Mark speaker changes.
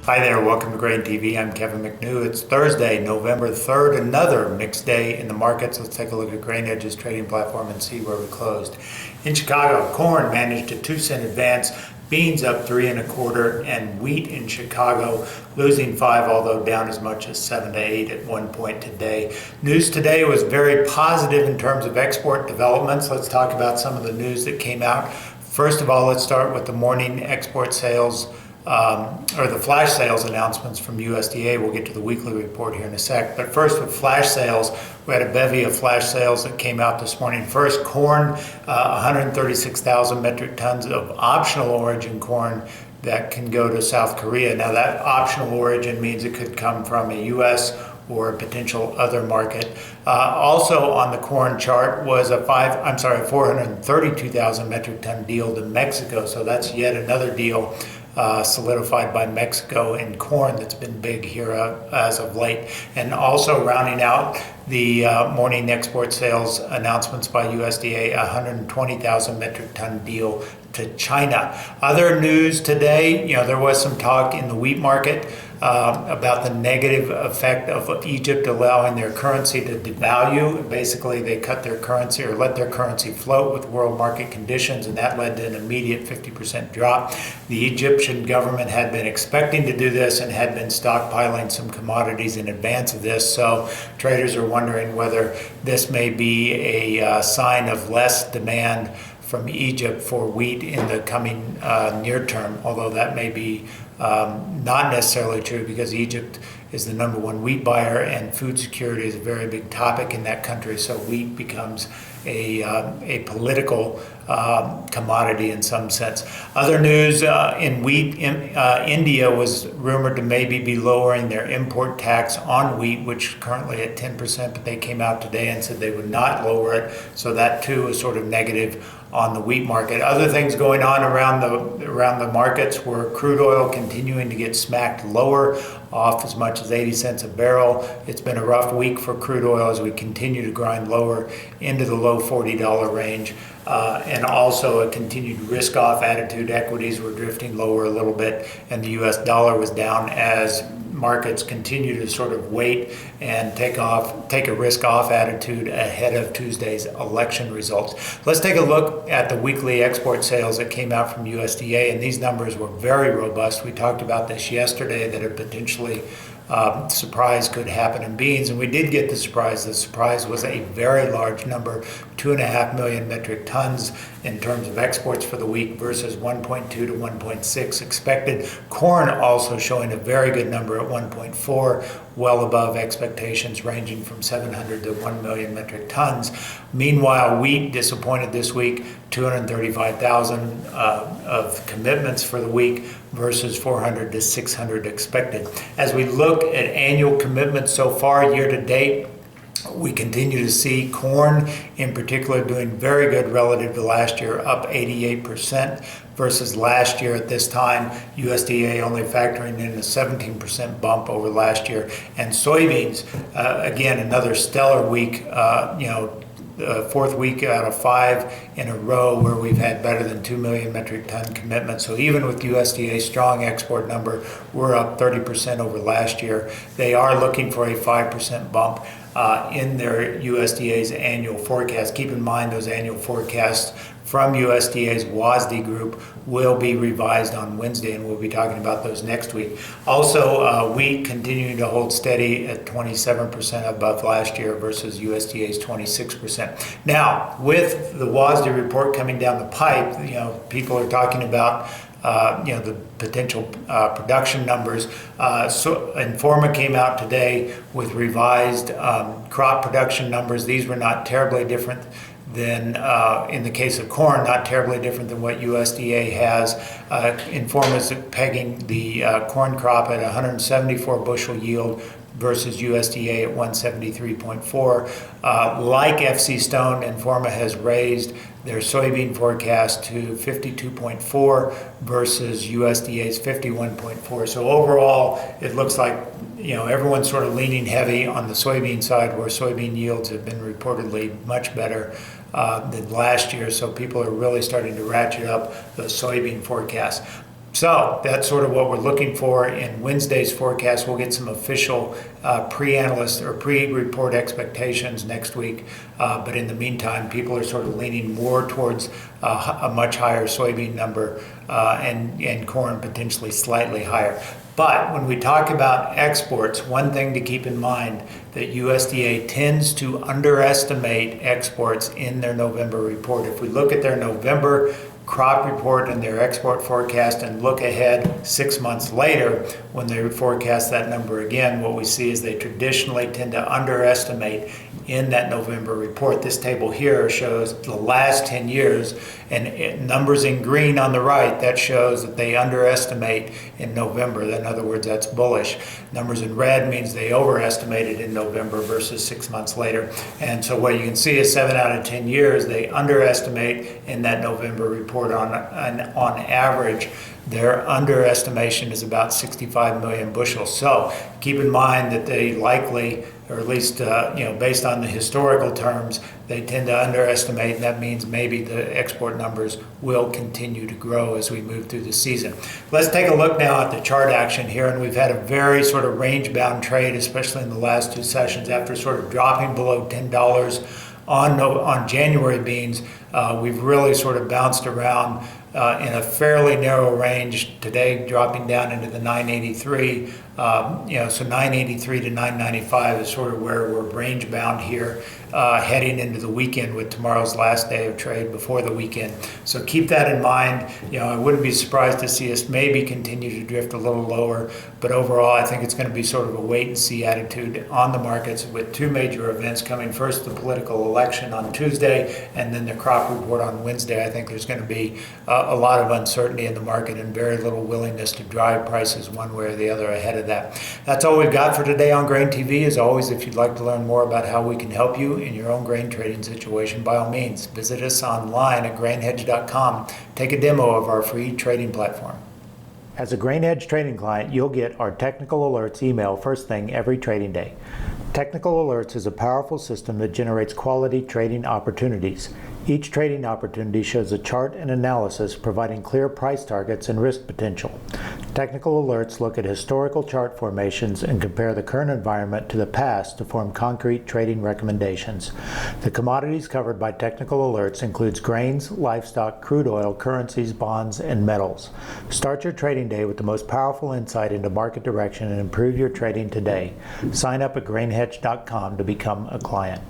Speaker 1: Hi there, welcome to Grain TV. I'm Kevin McNew. It's Thursday, November 3rd, another mixed day in the markets. Let's take a look at Grain Edge's trading platform and see where we closed. In Chicago, corn managed a 2-cent advance, beans up 3 1/4, and wheat in Chicago losing 5, although down as much as 7 to 8 at one point today. News today was very positive in terms of export developments. Let's talk about some of the news that came out. First of all, let's start with the morning export sales or the flash sales announcements from USDA. We'll get to the weekly report here in a sec. But first, with flash sales, we had a bevy of flash sales that came out this morning. First, corn, 136,000 metric tons of optional origin corn that can go to South Korea. Now, that optional origin means it could come from a U.S. or a potential other market. Also on the corn chart was a 432,000 metric ton deal to Mexico. So that's yet another deal solidified by Mexico in corn that's been big here as of late. And also rounding out the morning export sales announcements by USDA, 120,000 metric ton deal to China. Other news today, there was some talk in the wheat market about the negative effect of Egypt allowing their currency to devalue. Basically, they cut their currency or let their currency float with world market conditions, and that led to an immediate 50% drop. The Egyptian government had been expecting to do this and had been stockpiling some commodities in advance of this, so traders are wondering whether this may be a sign of less demand from Egypt for wheat in the coming near term, although that may be not necessarily true because Egypt is the #1 wheat buyer and food security is a very big topic in that country, so wheat becomes a political commodity in some sense. Other news in wheat, India was rumored to maybe be lowering their import tax on wheat, which currently at 10%, but they came out today and said they would not lower it, so that too is sort of negative on the wheat market. Other things going on around the markets were crude oil continuing to get smacked lower, off as much as 80 cents a barrel. It's been a rough week for crude oil as we continue to grind lower into the low $40 range. And also a continued risk-off attitude. Equities were drifting lower a little bit, and the U.S. dollar was down as markets continue to sort of wait and take a risk-off attitude ahead of Tuesday's election results. Let's take a look at the weekly export sales that came out from USDA, and these numbers were very robust. We talked about this yesterday, that a potentially surprise could happen in beans, and we did get the surprise. The surprise was a very large number, 2.5 million metric tons in terms of exports for the week versus 1.2 to 1.6 expected. Corn also showing a very good number at 1.4, well above expectations ranging from 700 to 1 million metric tons. Meanwhile, wheat disappointed this week, 235,000 of commitments for the week versus 400 to 600 expected. As we look at annual commitments so far year to date, we continue to see corn in particular doing very good relative to last year, up 88% versus last year at this time. USDA only factoring in a 17% bump over last year. And soybeans, again, another stellar week, fourth week out of 5 in a row where we've had better than 2 million metric ton commitments. So even with USDA's strong export number, we're up 30% over last year. They are looking for a 5% bump in their USDA's annual forecast. Keep in mind those annual forecasts from USDA's WASDE group will be revised on Wednesday, and we'll be talking about those next week. Also, wheat continuing to hold steady at 27% above last year versus USDA's 26%. Now, with the WASDE report coming down the pipe, people are talking about the potential production numbers. So Informa came out today with revised crop production numbers. These were not terribly different than, in the case of corn, not terribly different than what USDA has. Informa is pegging the corn crop at 174 bushel yield versus USDA at 173.4. Like FC Stone, Informa has raised their soybean forecast to 52.4 versus USDA's 51.4. So overall, it looks like everyone's sort of leaning heavy on the soybean side, where soybean yields have been reportedly much better than last year. So people are really starting to ratchet up the soybean forecast. So that's sort of what we're looking for in Wednesday's forecast. We'll get some official pre-analyst or pre-report expectations next week. But in the meantime, people are sort of leaning more towards a much higher soybean number and corn potentially slightly higher. But when we talk about exports, one thing to keep in mind that USDA tends to underestimate exports in their November report. If we look at their November crop report and their export forecast and look ahead 6 months later when they forecast that number again, what we see is they traditionally tend to underestimate in that November report. This table here shows the last 10 years, and numbers in green on the right, that shows that they underestimate in November. In other words, that's bullish. Numbers in red means they overestimated in November versus 6 months later. And so what you can see is 7 out of 10 years, they underestimate in that November report. On average, their underestimation is about 65 million bushels. So keep in mind that they likely, or at least based on the historical terms, they tend to underestimate, and that means maybe the export numbers will continue to grow as we move through the season. Let's take a look now at the chart action here, and we've had a very sort of range-bound trade, especially in the last two sessions. After sort of dropping below $10 on January beans, we've really sort of bounced around in a fairly narrow range today, dropping down into the 983. So 983 to 995 is sort of where we're range bound here, heading into the weekend with tomorrow's last day of trade before the weekend. So keep that in mind. I wouldn't be surprised to see us maybe continue to drift a little lower, but overall I think it's going to be sort of a wait and see attitude on the markets with two major events coming. First, the political election on Tuesday, and then the crop report on Wednesday. I think there's going to be a lot of uncertainty in the market and very little willingness to drive prices one way or the other ahead of that. That's all we've got for today on Grain TV. As always, if you'd like to learn more about how we can help you in your own grain trading situation, by all means, visit us online at grainhedge.com. Take a demo of our free trading platform. As a GrainHedge trading client, you'll get our technical alerts email first thing every trading day. Technical Alerts is a powerful system that generates quality trading opportunities. Each trading opportunity shows a chart and analysis providing clear price targets and risk potential. Technical Alerts look at historical chart formations and compare the current environment to the past to form concrete trading recommendations. The commodities covered by Technical Alerts includes grains, livestock, crude oil, currencies, bonds, and metals. Start your trading day with the most powerful insight into market direction and improve your trading today. Sign up at grainhedge.com to become a client.